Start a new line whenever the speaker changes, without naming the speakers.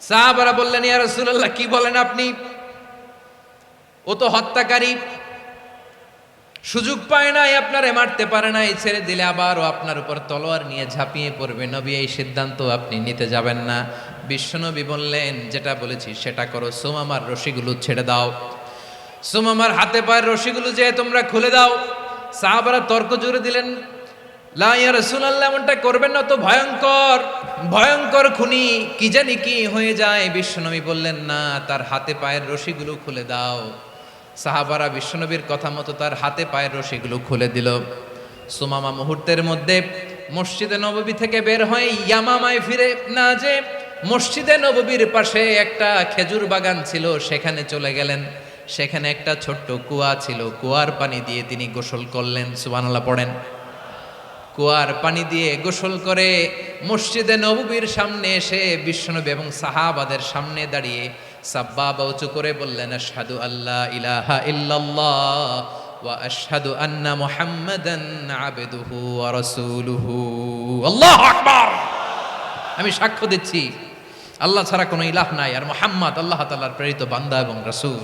সাহাবারা বললেন, ইয়া রাসূলুল্লাহ, কি বলেন আপনি? ও তো হত্যাকারী, সুযোগ পায় নাই, আপনারে মারতে পারে নাই, ছেড়ে দিলে আবার ও আপনার উপর তলোয়ার নিয়ে ঝাঁপিয়ে পড়বে। নবী, এই সিদ্ধান্ত আপনি নিতে যাবেন না। বিশ্বনবী বললেন, যেটা বলেছি সেটা করো, সুমামার রশিগুলো ছেড়ে দাও, সুমামার হাতে পায়ের রশিগুলো যে তোমরা খুলে দাও। সাহাবারা তর্ক জুড়ে দিলেন, লা ইয়া রাসূলুল্লাহ, এমনটা করবেন না, তো ভয়ঙ্কর ভয়ঙ্কর খুনি, কি জানি কি হয়ে যায়। বিশ্বনবী বললেন, না, তার হাতে পায়ের রশিগুলো খুলে দাও। সাহাবারা বিশ্বনবীর কথা মতো তার হাতে পায়ের রশিগুলো খুলে দিল। সুমামা মুহূর্তের মধ্যে মসজিদে নববী থেকে বের হয়ে ইয়ামামায় ফিরে না যে মসজিদে নববীর পাশে একটা খেজুর বাগান ছিল, সেখানে চলে গেলেন। সেখানে একটা ছোট্ট কুয়া ছিল, কুয়ার পানি দিয়ে তিনি গোসল করলেন। সুবহানাল্লাহ পড়েন। কুয়ার পানি দিয়ে গোসল করে মসজিদে নববীর সামনে এসে বিশ্বনবী এবং সাহাবাদের সামনে দাঁড়িয়ে সাব্বাবা উঁচু করে বললেন, আশহাদু আল্লা ইলাহা ইল্লাল্লাহ ওয়া আশহাদু আন্না মুহাম্মাদান আবদুহু ওয়া রাসূলুহু। আল্লাহু আকবার। আমি সাক্ষ্য দিচ্ছি আল্লাহ ছাড়া কোনো ইলাহ নাই, আর মুহাম্মদ আল্লাহ তাআলার প্রেরিত বান্দা এবং রাসূল।